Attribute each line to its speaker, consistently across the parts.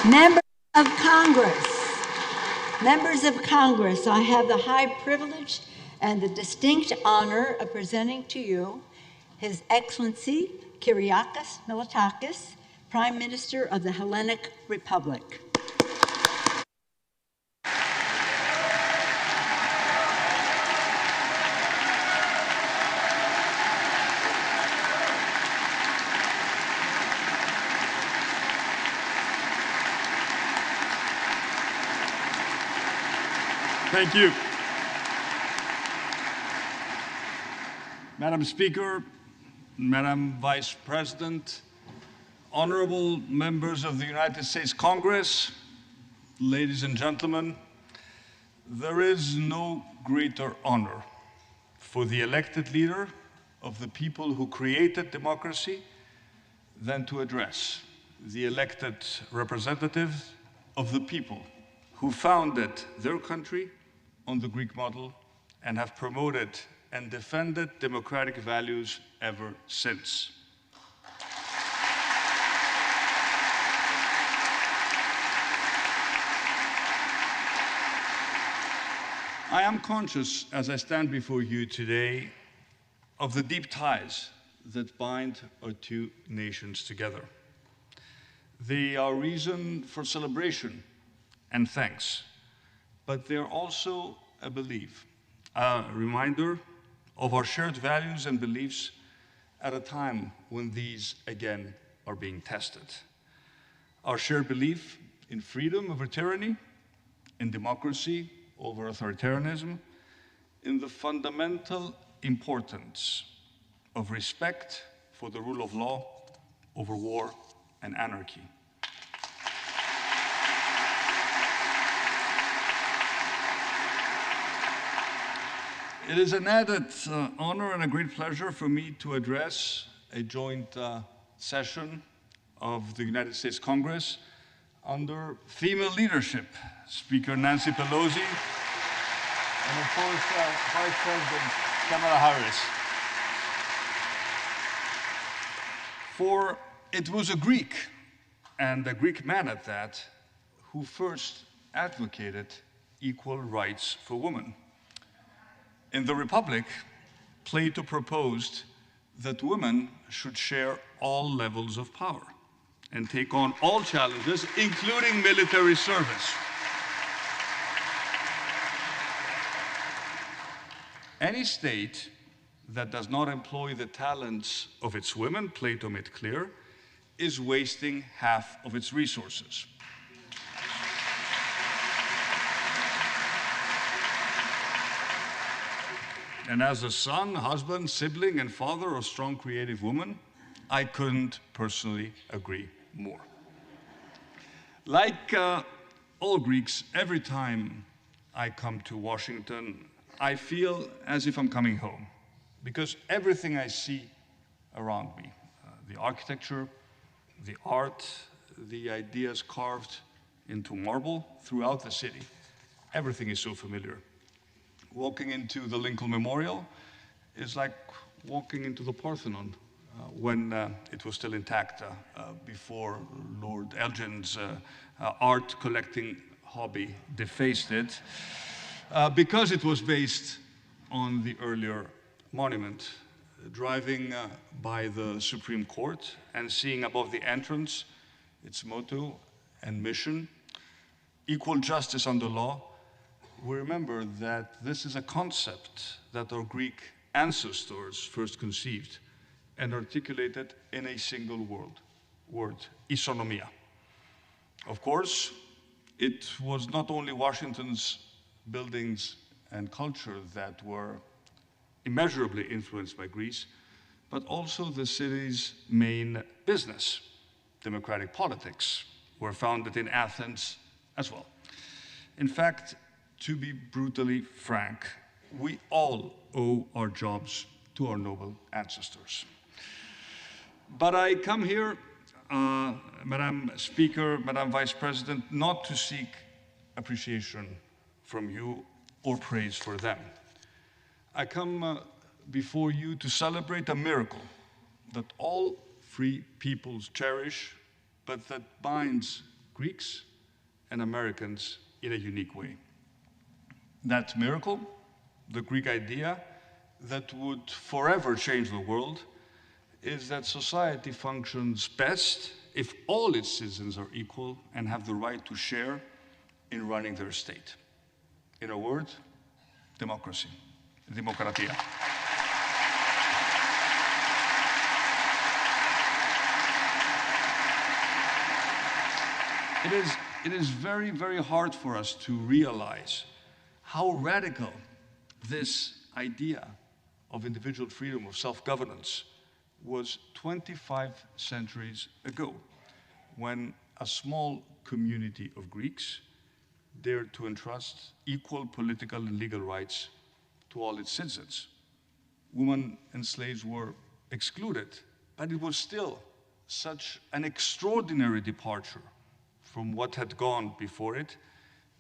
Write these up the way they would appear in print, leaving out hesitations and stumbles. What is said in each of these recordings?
Speaker 1: Members of Congress, I have the high privilege and the distinct honor of presenting to you His Excellency Kyriakos Mitsotakis, Prime Minister of the Hellenic Republic.
Speaker 2: Thank you. Madam Speaker, Madam Vice President, honorable members of the United States Congress, ladies and gentlemen, there is no greater honor for the elected leader of the people who created democracy than to address the elected representatives of the people who founded their country on the Greek model and have promoted and defended democratic values ever since. I am conscious, as I stand before you today, of the deep ties that bind our two nations together. They are reason for celebration and thanks, but they're also a belief, a reminder of our shared values and beliefs at a time when these again are being tested. Our shared belief in freedom over tyranny, in democracy over authoritarianism, in the fundamental importance of respect for the rule of law over war and anarchy. It is an added honor and a great pleasure for me to address a joint session of the United States Congress under female leadership, Speaker Nancy Pelosi, and of course, Vice President Kamala Harris. For it was a Greek, and a Greek man at that, who first advocated equal rights for women. In the Republic, Plato proposed that women should share all levels of power and take on all challenges, including military service. Any state that does not employ the talents of its women, Plato made clear, is wasting half of its resources. And as a son, husband, sibling, and father of strong creative women, I couldn't personally agree more. Like all Greeks, every time I come to Washington, I feel as if I'm coming home, because everything I see around me, the architecture, the art, the ideas carved into marble throughout the city, everything is so familiar. Walking into the Lincoln Memorial is like walking into the Parthenon when it was still intact before Lord Elgin's art collecting hobby defaced it, because it was based on the earlier monument. Driving by the Supreme Court and seeing above the entrance its motto and mission, equal justice under law, we remember that this is a concept that our Greek ancestors first conceived and articulated in a single word, isonomia. Of course, it was not only Washington's buildings and culture that were immeasurably influenced by Greece, but also the city's main business, democratic politics, were founded in Athens as well. In fact, to be brutally frank, we all owe our jobs to our noble ancestors. But I come here, Madam Speaker, Madam Vice President, not to seek appreciation from you or praise for them. I come before you to celebrate a miracle that all free peoples cherish, but that binds Greeks and Americans in a unique way. That miracle, the Greek idea that would forever change the world, is that society functions best if all its citizens are equal and have the right to share in running their state. In a word, democracy, δημοκρατία. It is very, very hard for us to realize how radical this idea of individual freedom, of self-governance, was 25 centuries ago, when a small community of Greeks dared to entrust equal political and legal rights to all its citizens. Women and slaves were excluded, but it was still such an extraordinary departure from what had gone before it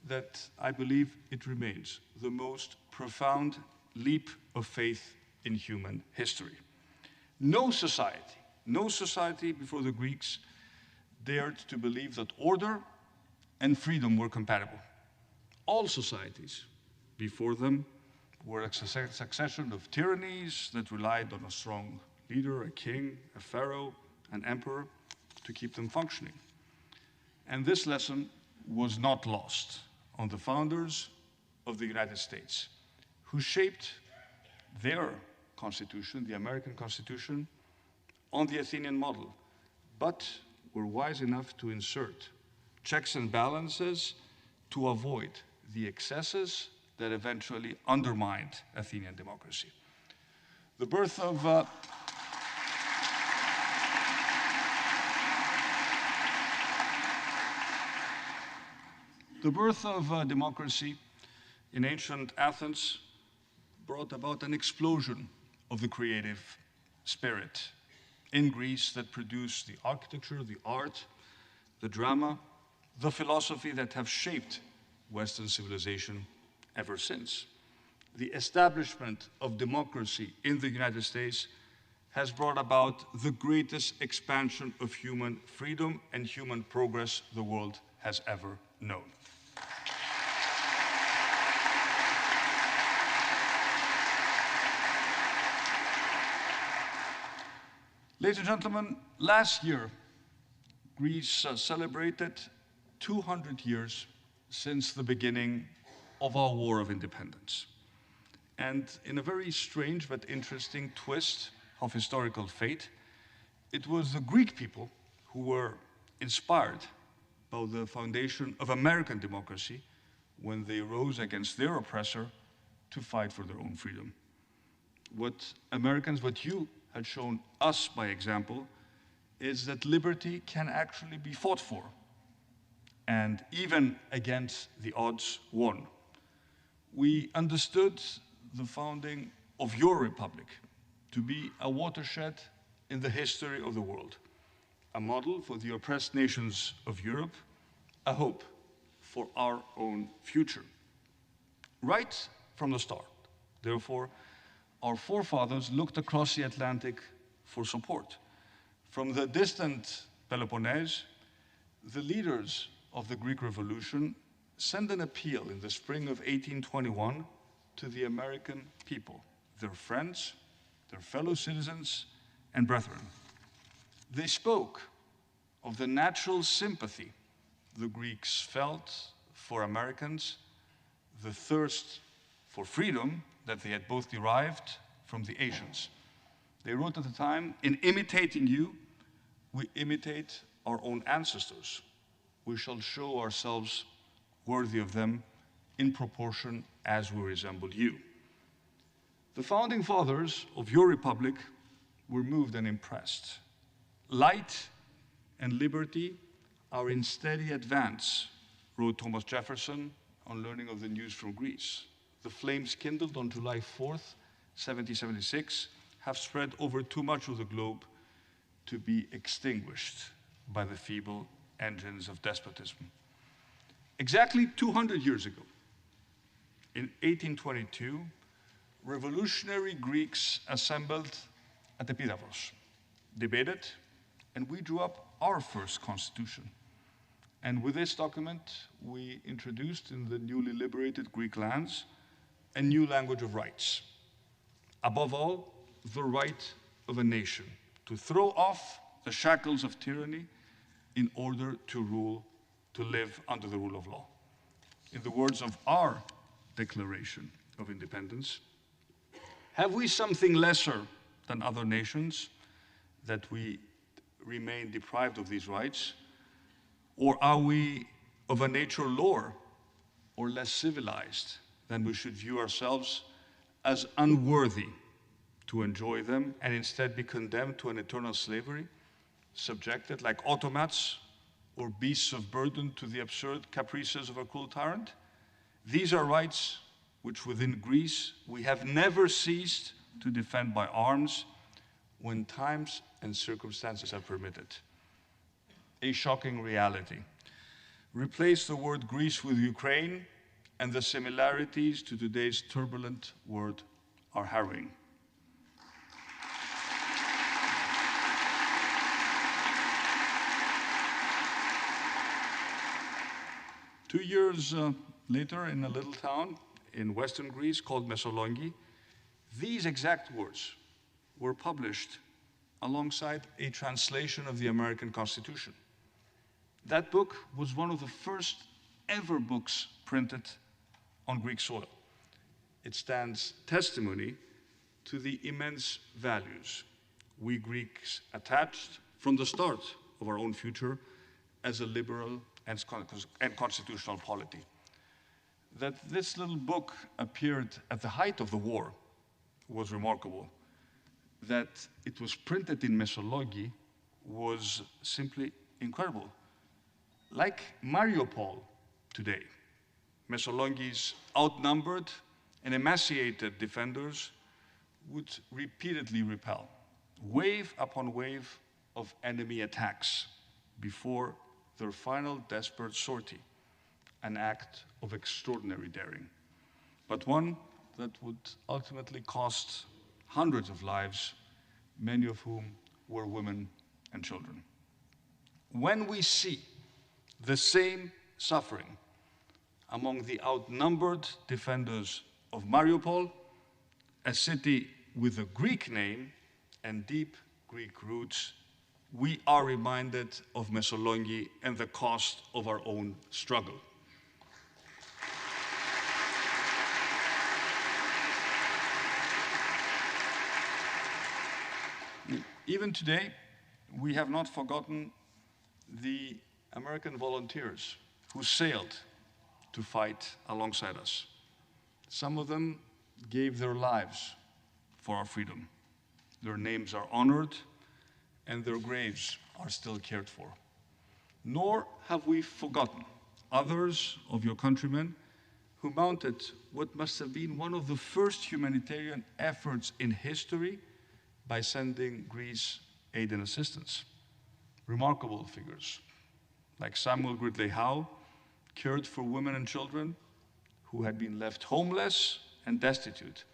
Speaker 2: that I believe it remains the most profound leap of faith in human history. No society before the Greeks dared to believe that order and freedom were compatible. All societies before them were a succession of tyrannies that relied on a strong leader, a king, a pharaoh, an emperor, to keep them functioning. And this lesson was not lost on the founders of the United States, who shaped their Constitution, the American Constitution, on the Athenian model, but were wise enough to insert checks and balances to avoid the excesses that eventually undermined Athenian democracy. The birth of democracy in ancient Athens brought about an explosion of the creative spirit in Greece that produced the architecture, the art, the drama, the philosophy that have shaped Western civilization ever since. The establishment of democracy in the United States has brought about the greatest expansion of human freedom and human progress the world has ever known. Ladies and gentlemen, last year, Greece celebrated 200 years since the beginning of our War of Independence. And in a very strange but interesting twist of historical fate, it was the Greek people who were inspired by the foundation of American democracy when they rose against their oppressor to fight for their own freedom. What you had shown us by example is that liberty can actually be fought for, and even against the odds, won. We understood the founding of your republic to be a watershed in the history of the world, a model for the oppressed nations of Europe, a hope for our own future. Right from the start, therefore, our forefathers looked across the Atlantic for support. From the distant Peloponnese, the leaders of the Greek Revolution sent an appeal in the spring of 1821 to the American people, their friends, their fellow citizens, and brethren. They spoke of the natural sympathy the Greeks felt for Americans, the thirst for freedom that they had both derived from the Asians. They wrote at the time, "In imitating you, we imitate our own ancestors. We shall show ourselves worthy of them in proportion as we resemble you." The founding fathers of your republic were moved and impressed. "Light and liberty are in steady advance," wrote Thomas Jefferson on learning of the news from Greece. The flames kindled on July 4th, 1776, have spread over too much of the globe to be extinguished by the feeble engines of despotism. Exactly 200 years ago, in 1822, revolutionary Greeks assembled at Epidavros, debated, and we drew up our first constitution. And with this document, we introduced in the newly liberated Greek lands a new language of rights. Above all, the right of a nation to throw off the shackles of tyranny in order to rule, to live under the rule of law. In the words of our Declaration of Independence, have we something lesser than other nations that we remain deprived of these rights? Or are we of a nature lower or less civilized than we should view ourselves as unworthy to enjoy them and instead be condemned to an eternal slavery, subjected like automats or beasts of burden to the absurd caprices of a cruel tyrant? These are rights which within Greece we have never ceased to defend by arms when times and circumstances have permitted. A shocking reality. Replace the word Greece with Ukraine, and the similarities to today's turbulent world are harrowing. Two years later, in a little town in western Greece called Messaloniki, these exact words were published alongside a translation of the American Constitution. That book was one of the first ever books printed on Greek soil. It stands testimony to the immense values we Greeks attached from the start of our own future as a liberal and constitutional polity. That this little book appeared at the height of the war was remarkable. That it was printed in Messaloniki was simply incredible. Like Mariupol today, Messaloniki's outnumbered and emaciated defenders would repeatedly repel wave upon wave of enemy attacks before their final desperate sortie, an act of extraordinary daring, but one that would ultimately cost hundreds of lives, many of whom were women and children. When we see the same suffering among the outnumbered defenders of Mariupol, a city with a Greek name and deep Greek roots, we are reminded of Messaloniki and the cost of our own struggle. Even today, we have not forgotten the American volunteers who sailed to fight alongside us. Some of them gave their lives for our freedom. Their names are honored and their graves are still cared for. Nor have we forgotten others of your countrymen who mounted what must have been one of the first humanitarian efforts in history by sending Greece aid and assistance. Remarkable figures, like Samuel Gridley Howe, cared for women and children who had been left homeless and destitute,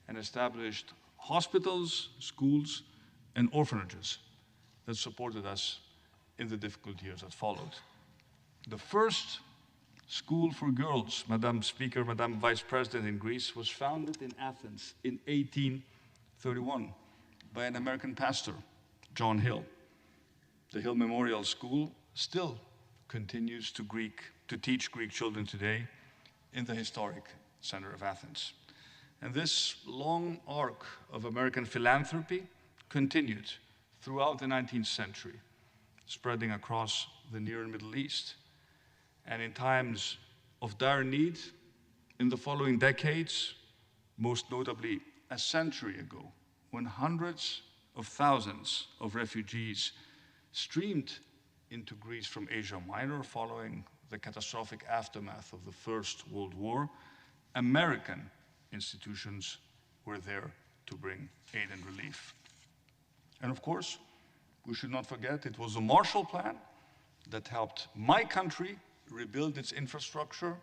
Speaker 2: and established hospitals, schools, and orphanages that supported us in the difficult years that followed. The first school for girls, Madam Speaker, Madam Vice President, in Greece was founded in Athens in 1831 by an American pastor, John Hill. The Hill Memorial School still continues to teach Greek children today in the historic center of Athens. And this long arc of American philanthropy continued throughout the 19th century, spreading across the Near and Middle East. And in times of dire need, in the following decades, most notably a century ago, when hundreds of thousands of refugees streamed into Greece from Asia Minor following the catastrophic aftermath of the First World War, American institutions were there to bring aid and relief. And of course, we should not forget it was the Marshall Plan that helped my country rebuild its infrastructure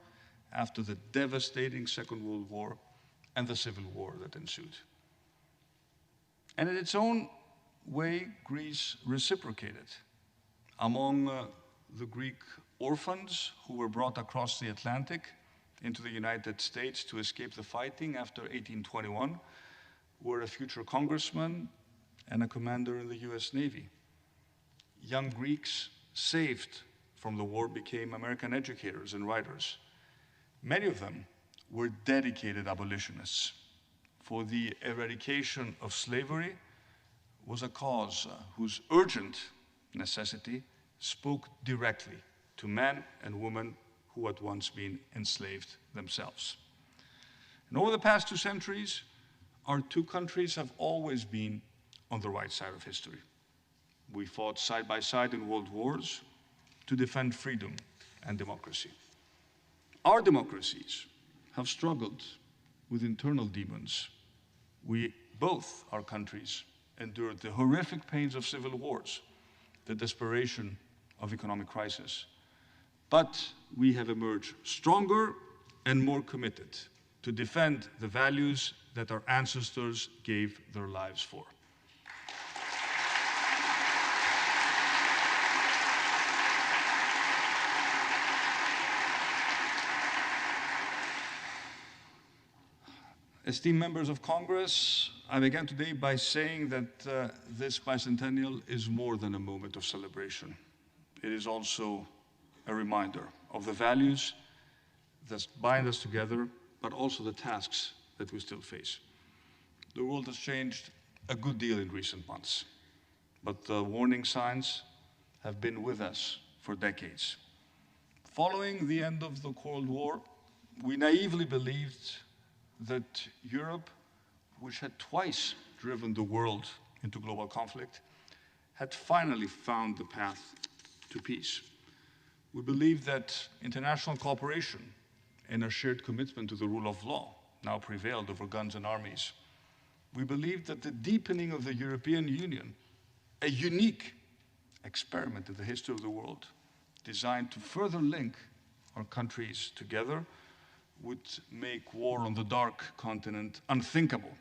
Speaker 2: after the devastating Second World War and the Civil War that ensued. And in its own way, Greece reciprocated. Among the Greek orphans who were brought across the Atlantic into the United States to escape the fighting after 1821 were a future congressman and a commander in the US Navy. Young Greeks saved from the war became American educators and writers. Many of them were dedicated abolitionists, for the eradication of slavery was a cause whose urgent necessity spoke directly to men and women who had once been enslaved themselves. And over the past 2 centuries, our 2 countries have always been on the right side of history. We fought side by side in world wars to defend freedom and democracy. Our democracies have struggled with internal demons. Both our countries endured the horrific pains of civil wars, the desperation of economic crisis. But we have emerged stronger and more committed to defend the values that our ancestors gave their lives for. Esteemed members of Congress, I began today by saying that this bicentennial is more than a moment of celebration. It is also a reminder of the values that bind us together, but also the tasks that we still face. The world has changed a good deal in recent months, but the warning signs have been with us for decades. Following the end of the Cold War, we naively believed that Europe, which had twice driven the world into global conflict, had finally found the path to peace. We believed that international cooperation and a shared commitment to the rule of law now prevailed over guns and armies. We believed that the deepening of the European Union, a unique experiment in the history of the world, designed to further link our countries together, would make war on the dark continent unthinkable.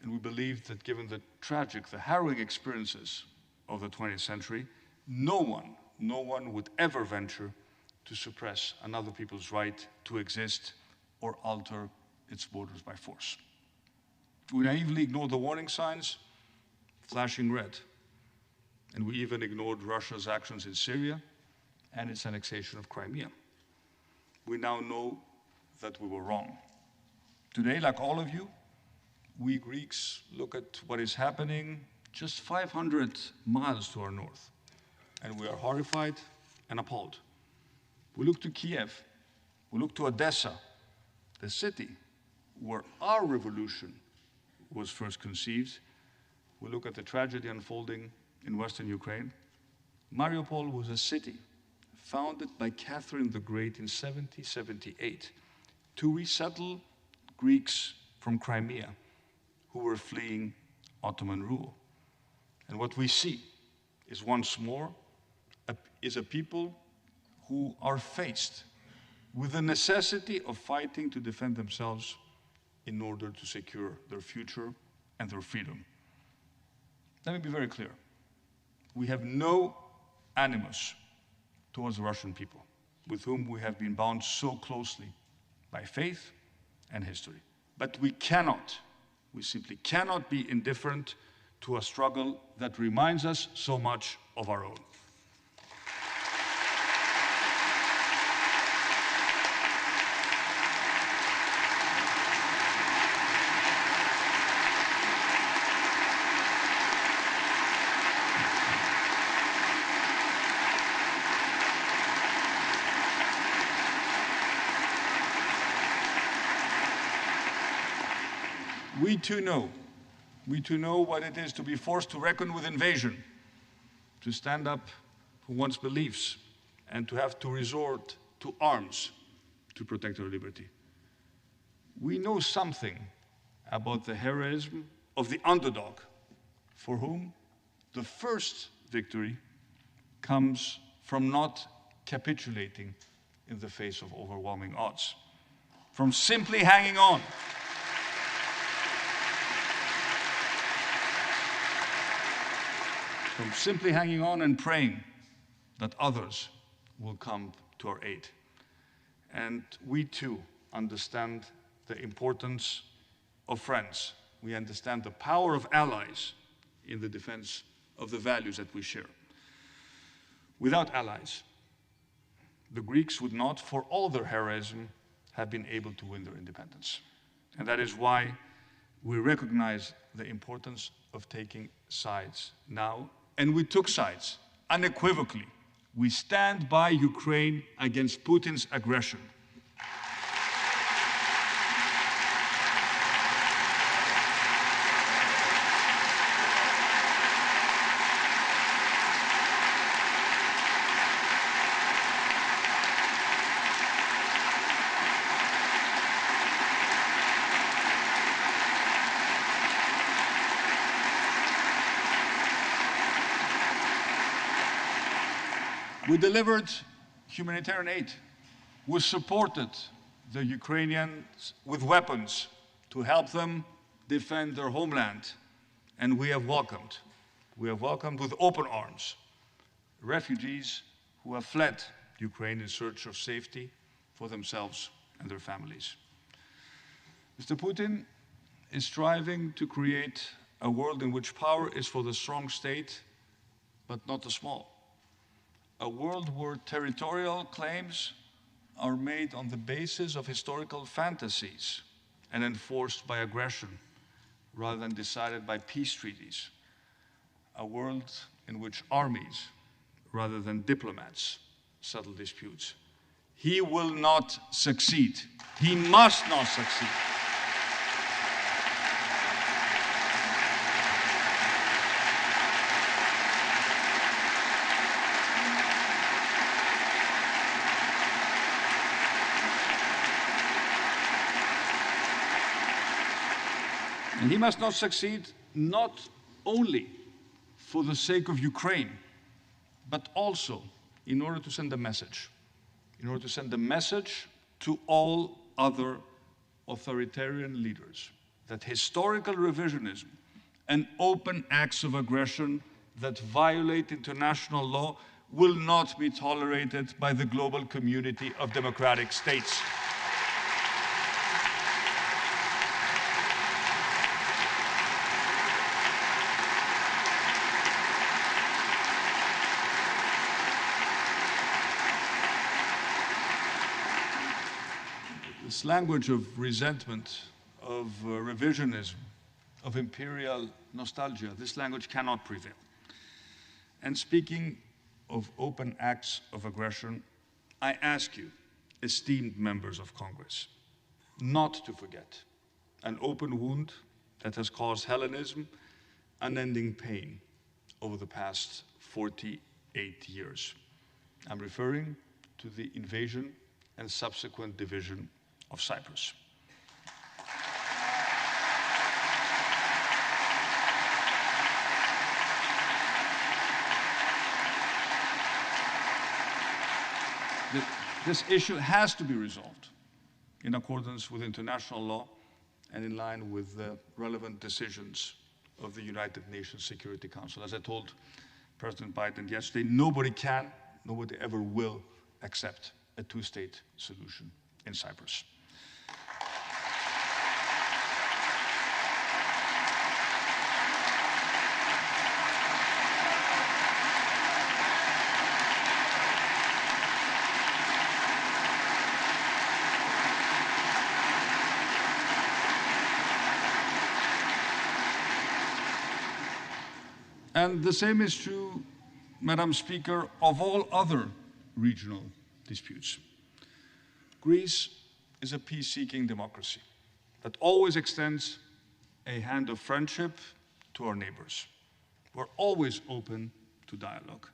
Speaker 2: And we believed that given the tragic, the harrowing experiences of the 20th century, no one would ever venture to suppress another people's right to exist or alter its borders by force. We naively ignored the warning signs flashing red, and we even ignored Russia's actions in Syria and its annexation of Crimea. We now know that we were wrong. Today, like all of you, we Greeks look at what is happening just 500 miles to our north, and we are horrified and appalled. We look to Kiev, we look to Odessa, the city where our revolution was first conceived. We look at the tragedy unfolding in Western Ukraine. Mariupol was a city founded by Catherine the Great in 1778 to resettle Greeks from Crimea who were fleeing Ottoman rule. And what we see is once more a people who are faced with the necessity of fighting to defend themselves in order to secure their future and their freedom. Let me be very clear. We have no animus towards the Russian people, with whom we have been bound so closely by faith and history. But we simply cannot be indifferent to a struggle that reminds us so much of our own. We too know what it is to be forced to reckon with invasion, to stand up for one's beliefs, and to have to resort to arms to protect our liberty. We know something about the heroism of the underdog, for whom the first victory comes from not capitulating in the face of overwhelming odds, from simply hanging on. From simply hanging on and praying that others will come to our aid. And we too understand the importance of friends. We understand the power of allies in the defense of the values that we share. Without allies, the Greeks would not, for all their heroism, have been able to win their independence. And that is why we recognize the importance of taking sides now. And we took sides, unequivocally. We stand by Ukraine against Putin's aggression. We delivered humanitarian aid. We supported the Ukrainians with weapons to help them defend their homeland. And we have welcomed with open arms refugees who have fled Ukraine in search of safety for themselves and their families. Mr. Putin is striving to create a world in which power is for the strong state, but not the small. A world where territorial claims are made on the basis of historical fantasies and enforced by aggression rather than decided by peace treaties. A world in which armies rather than diplomats settle disputes. He will not succeed. He must not succeed. And he must not succeed not only for the sake of Ukraine, but also in order to send a message. In order to send a message to all other authoritarian leaders that historical revisionism and open acts of aggression that violate international law will not be tolerated by the global community of democratic states. This language of resentment, of revisionism, of imperial nostalgia, this language cannot prevail. And speaking of open acts of aggression, I ask you, esteemed members of Congress, not to forget an open wound that has caused Hellenism unending pain over the past 48 years. I'm referring to the invasion and subsequent division of Cyprus. This issue has to be resolved in accordance with international law and in line with the relevant decisions of the United Nations Security Council. As I told President Biden yesterday, nobody ever will accept a two-state solution in Cyprus. And the same is true, Madam Speaker, of all other regional disputes. Greece is a peace-seeking democracy that always extends a hand of friendship to our neighbors. We're always open to dialogue.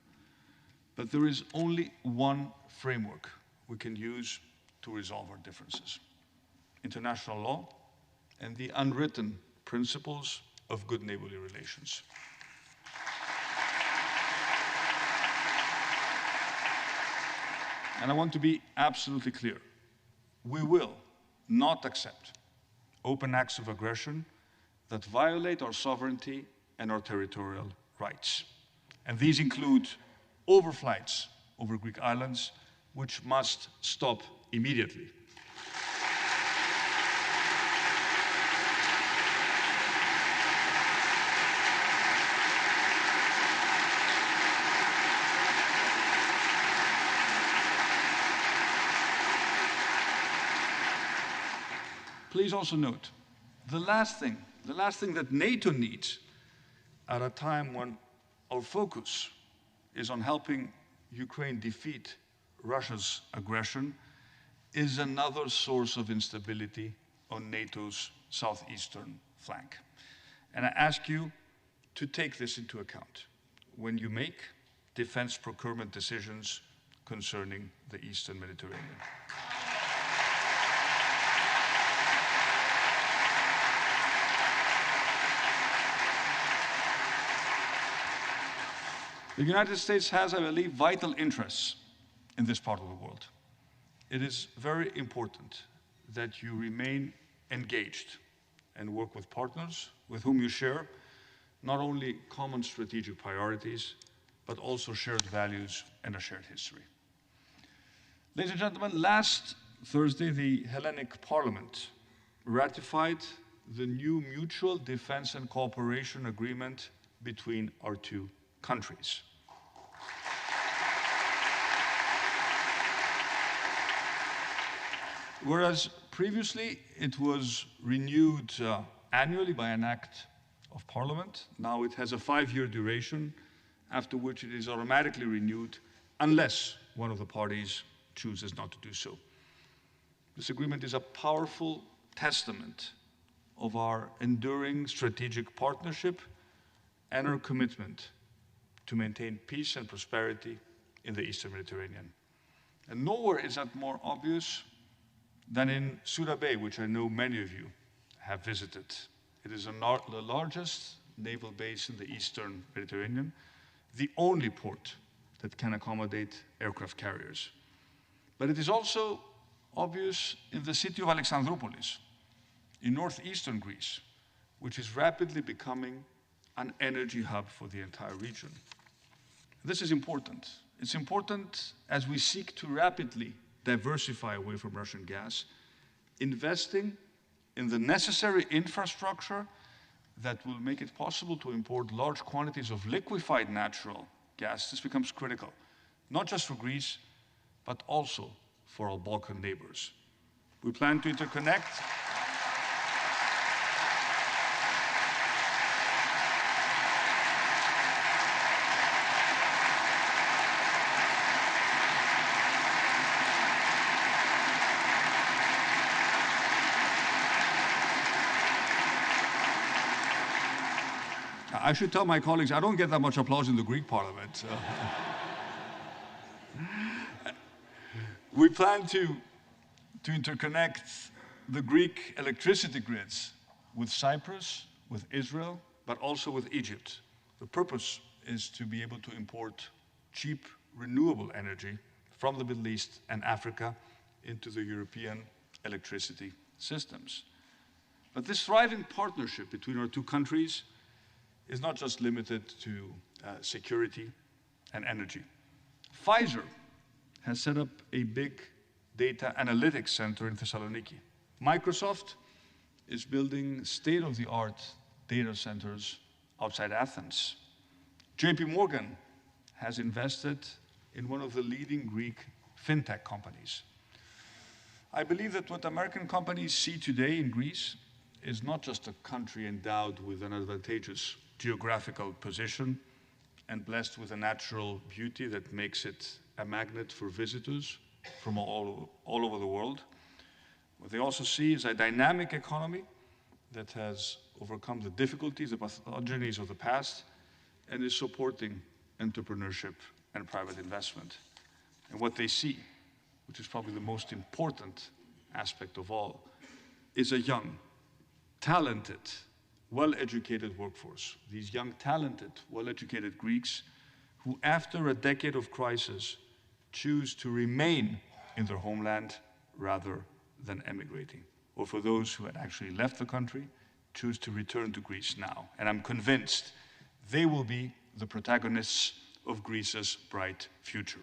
Speaker 2: But there is only one framework we can use to resolve our differences: international law and the unwritten principles of good neighborly relations. And I want to be absolutely clear. We will not accept open acts of aggression that violate our sovereignty and our territorial rights. And these include overflights over Greek islands, which must stop immediately. Please also note, the last thing that NATO needs at a time when our focus is on helping Ukraine defeat Russia's aggression is another source of instability on NATO's southeastern flank. And I ask you to take this into account when you make defense procurement decisions concerning the Eastern Mediterranean. The United States has, I believe, vital interests in this part of the world. It is very important that you remain engaged and work with partners with whom you share not only common strategic priorities, but also shared values and a shared history. Ladies and gentlemen, last Thursday, the Hellenic Parliament ratified the new mutual defense and cooperation agreement between our two countries. Whereas previously it was renewed annually by an act of Parliament, now it has a 5-year duration, after which it is automatically renewed unless one of the parties chooses not to do so. This agreement is a powerful testament of our enduring strategic partnership and our commitment to maintain peace and prosperity in the Eastern Mediterranean. And nowhere is that more obvious than in Suda Bay, which I know many of you have visited. It is the largest naval base in the Eastern Mediterranean, the only port that can accommodate aircraft carriers. But it is also obvious in the city of Alexandroupolis, in northeastern Greece, which is rapidly becoming an energy hub for the entire region. This is important. It's important as we seek to rapidly diversify away from Russian gas, investing in the necessary infrastructure that will make it possible to import large quantities of liquefied natural gas. This becomes critical, not just for Greece, but also for our Balkan neighbors. We plan to interconnect I should tell my colleagues, I don't get that much applause in the Greek parliament. We plan to interconnect the Greek electricity grids with Cyprus, with Israel, but also with Egypt. The purpose is to be able to import cheap, renewable energy from the Middle East and Africa into the European electricity systems. But this thriving partnership between our two countries is not just limited to security and energy. Pfizer has set up a big data analytics center in Thessaloniki. Microsoft is building state-of-the-art data centers outside Athens. JP Morgan has invested in one of the leading Greek fintech companies. I believe that what American companies see today in Greece is not just a country endowed with an advantageous geographical position and blessed with a natural beauty that makes it a magnet for visitors from all over the world. What they also see is a dynamic economy that has overcome the difficulties, the pathogenies of the past, and is supporting entrepreneurship and private investment. And what they see, which is probably the most important aspect of all, is a young, talented, well-educated workforce. These young, talented, well-educated Greeks who, after a decade of crisis, choose to remain in their homeland rather than emigrating. Or for those who had actually left the country, choose to return to Greece now. And I'm convinced they will be the protagonists of Greece's bright future.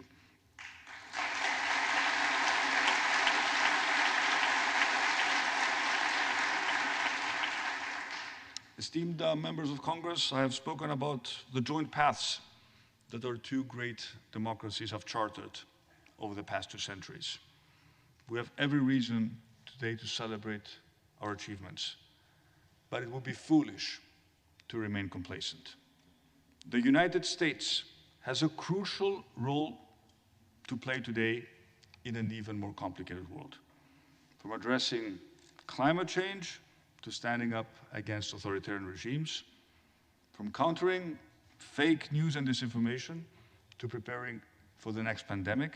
Speaker 2: Esteemed members of Congress, I have spoken about the joint paths that our two great democracies have chartered over the past 2 centuries. We have every reason today to celebrate our achievements, but it would be foolish to remain complacent. The United States has a crucial role to play today in an even more complicated world. From addressing climate change to standing up against authoritarian regimes, from countering fake news and disinformation to preparing for the next pandemic,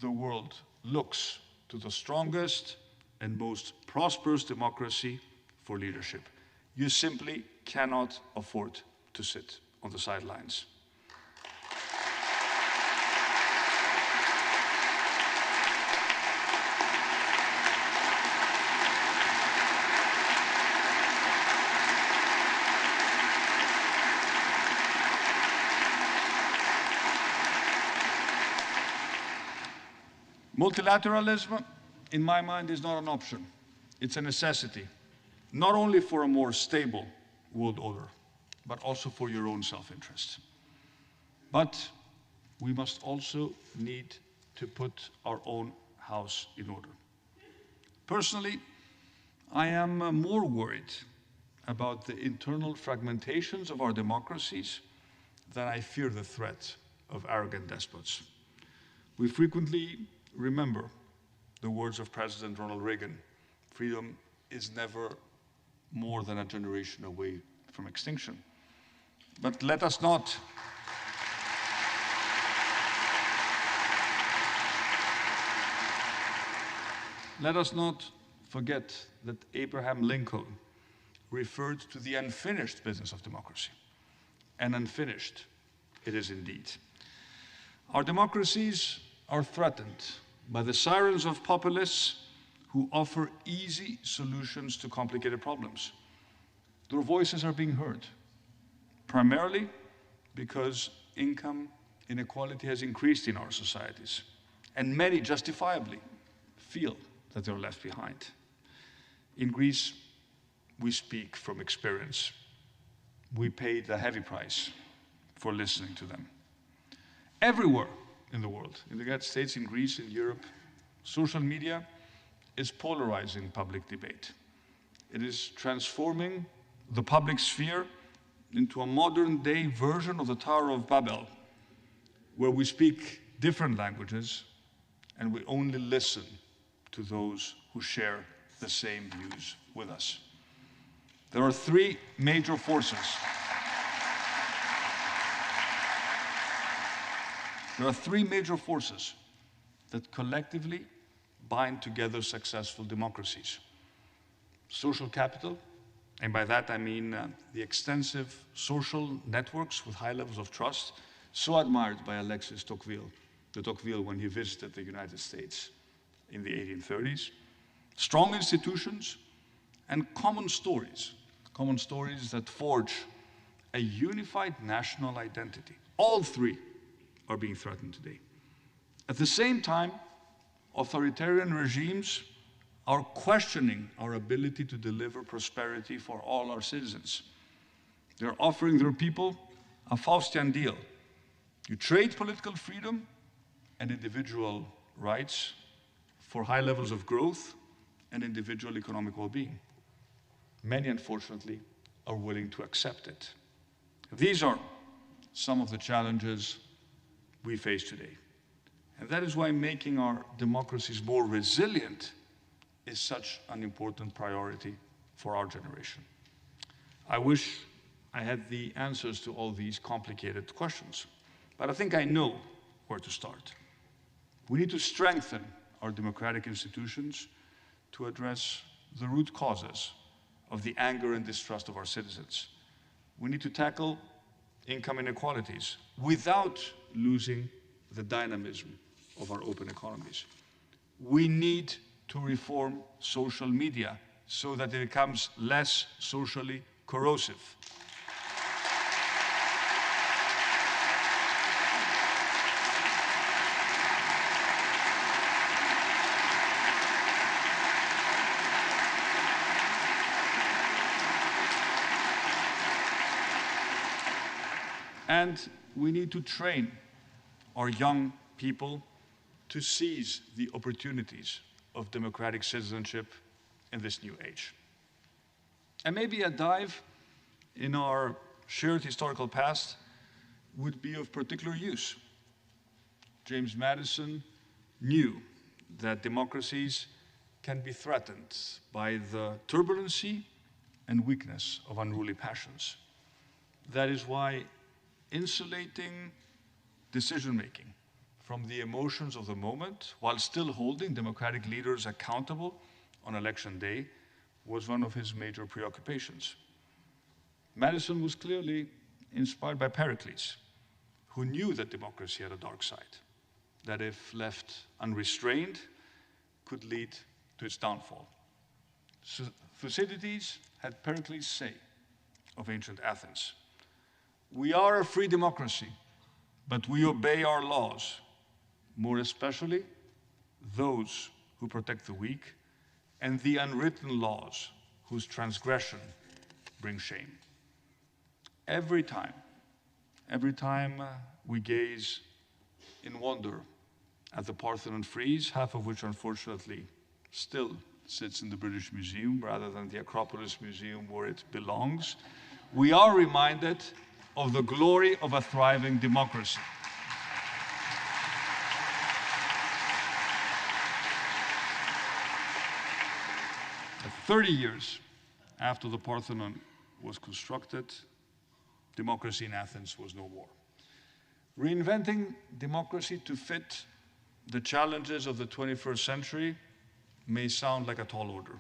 Speaker 2: the world looks to the strongest and most prosperous democracy for leadership. You simply cannot afford to sit on the sidelines. Multilateralism, in my mind, is not an option. It's a necessity, not only for a more stable world order, but also for your own self-interest. But we must also need to put our own house in order. Personally, I am more worried about the internal fragmentations of our democracies than I fear the threat of arrogant despots. We frequently remember the words of President Ronald Reagan: freedom is never more than a generation away from extinction. But let us not forget that Abraham Lincoln referred to the unfinished business of democracy. And unfinished it is indeed. Our democracies are threatened by the sirens of populists who offer easy solutions to complicated problems. Their voices are being heard, primarily because income inequality has increased in our societies, and many justifiably feel that they're left behind. In Greece, we speak from experience. We paid a heavy price for listening to them. Everywhere in the world, in the United States, in Greece, in Europe, social media is polarizing public debate. It is transforming the public sphere into a modern-day version of the Tower of Babel, where we speak different languages and we only listen to those who share the same views with us. There are three major forces. There are three major forces that collectively bind together successful democracies. Social capital, and by that I mean the extensive social networks with high levels of trust, so admired by Alexis de Tocqueville when he visited the United States in the 1830s. Strong institutions and common stories that forge a unified national identity. All three are being threatened today. At the same time, authoritarian regimes are questioning our ability to deliver prosperity for all our citizens. They're offering their people a Faustian deal. You trade political freedom and individual rights for high levels of growth and individual economic well-being. Many, unfortunately, are willing to accept it. These are some of the challenges we face today. And that is why making our democracies more resilient is such an important priority for our generation. I wish I had the answers to all these complicated questions, but I think I know where to start. We need to strengthen our democratic institutions to address the root causes of the anger and distrust of our citizens. We need to tackle income inequalities without losing the dynamism of our open economies. We need to reform social media so that it becomes less socially corrosive. And we need to train our young people to seize the opportunities of democratic citizenship in this new age. And maybe a dive in our shared historical past would be of particular use. James Madison knew that democracies can be threatened by the turbulency and weakness of unruly passions. That is why insulating decision-making from the emotions of the moment, while still holding democratic leaders accountable on election day, was one of his major preoccupations. Madison was clearly inspired by Pericles, who knew that democracy had a dark side, that if left unrestrained, could lead to its downfall. Thucydides had Pericles say of ancient Athens, "We are a free democracy, but we obey our laws, more especially those who protect the weak and the unwritten laws whose transgression brings shame." Every time we gaze in wonder at the Parthenon frieze, half of which unfortunately still sits in the British Museum rather than the Acropolis Museum where it belongs, we are reminded of the glory of a thriving democracy. At 30 years after the Parthenon was constructed, democracy in Athens was no more. Reinventing democracy to fit the challenges of the 21st century may sound like a tall order,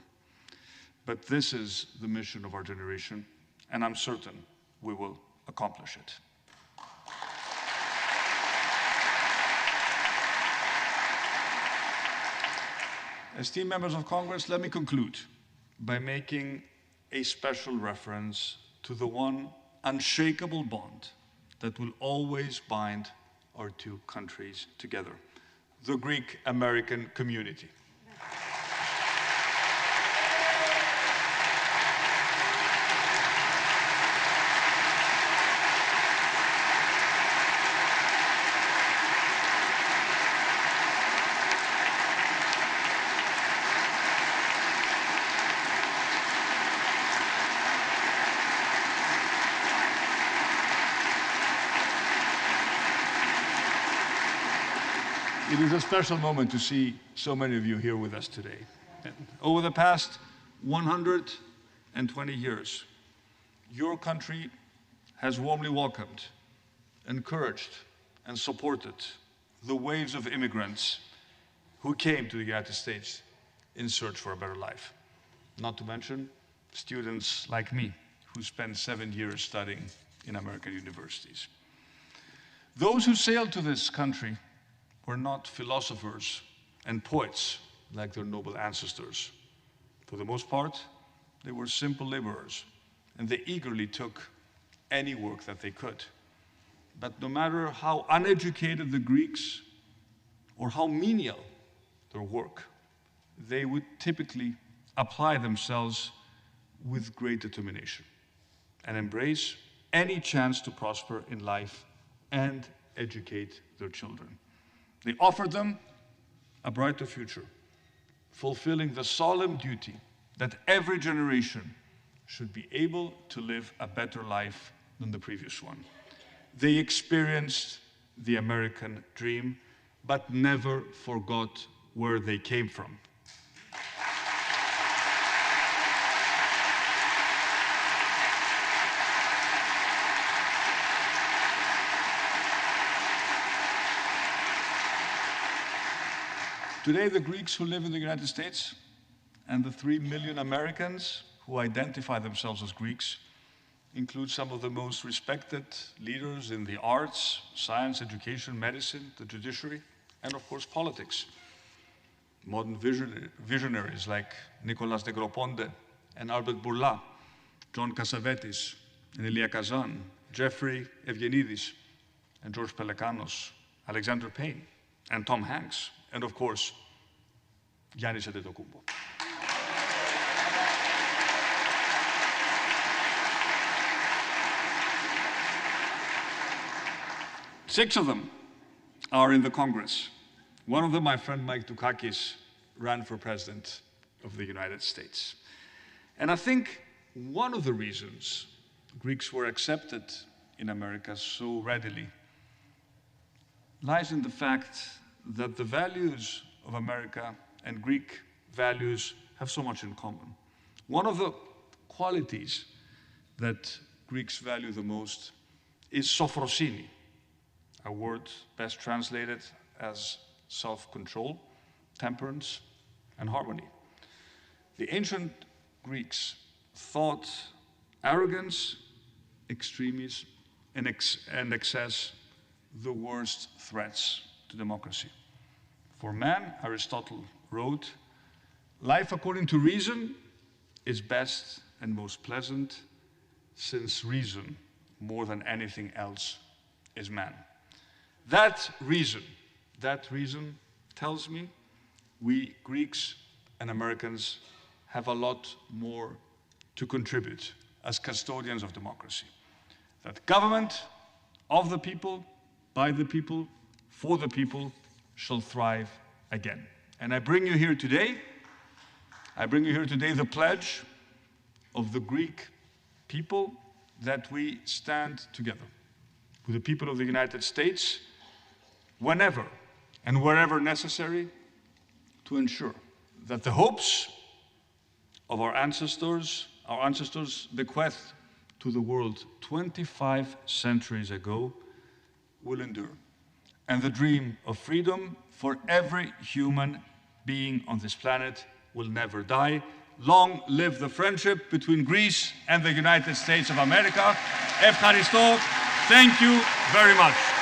Speaker 2: but this is the mission of our generation, and I'm certain we will accomplish it. Esteemed members of Congress, let me conclude by making a special reference to the one unshakable bond that will always bind our two countries together, the Greek-American community. It is a special moment to see so many of you here with us today. Over the past 120 years, your country has warmly welcomed, encouraged, and supported the waves of immigrants who came to the United States in search for a better life. Not to mention students like me, who spent 7 years studying in American universities. Those who sailed to this country were not philosophers and poets like their noble ancestors. For the most part, they were simple laborers, and they eagerly took any work that they could. But no matter how uneducated the Greeks or how menial their work, they would typically apply themselves with great determination and embrace any chance to prosper in life and educate their children. They offered them a brighter future, fulfilling the solemn duty that every generation should be able to live a better life than the previous one. They experienced the American dream, but never forgot where they came from. Today, the Greeks who live in the United States and the 3 million Americans who identify themselves as Greeks include some of the most respected leaders in the arts, science, education, medicine, the judiciary, and of course, politics. Modern visionaries like Nicholas Negroponte and Albert Bourla, John Cassavetes and Elia Kazan, Jeffrey Evgenidis and George Pelekanos, Alexander Payne and Tom Hanks, and of course, Giannis Antetokounmpo. 6 of them are in the Congress. One of them, my friend Mike Dukakis, ran for president of the United States. And I think one of the reasons Greeks were accepted in America so readily lies in the fact that the values of America and Greek values have so much in common. One of the qualities that Greeks value the most is sophrosini, a word best translated as self-control, temperance, and harmony. The ancient Greeks thought arrogance, extremism, and excess the worst threats to democracy. For man, Aristotle wrote, life according to reason is best and most pleasant, since reason, more than anything else, is man. That reason tells me we Greeks and Americans have a lot more to contribute as custodians of democracy. That government of the people, by the people, for the people, shall thrive again. And I bring you here today the pledge of the Greek people that we stand together with the people of the United States whenever and wherever necessary to ensure that the hopes of our ancestors bequeathed to the world 25 centuries ago will endure. And the dream of freedom for every human being on this planet will never die. Long live the friendship between Greece and the United States of America. Ευχαριστώ. Thank you very much.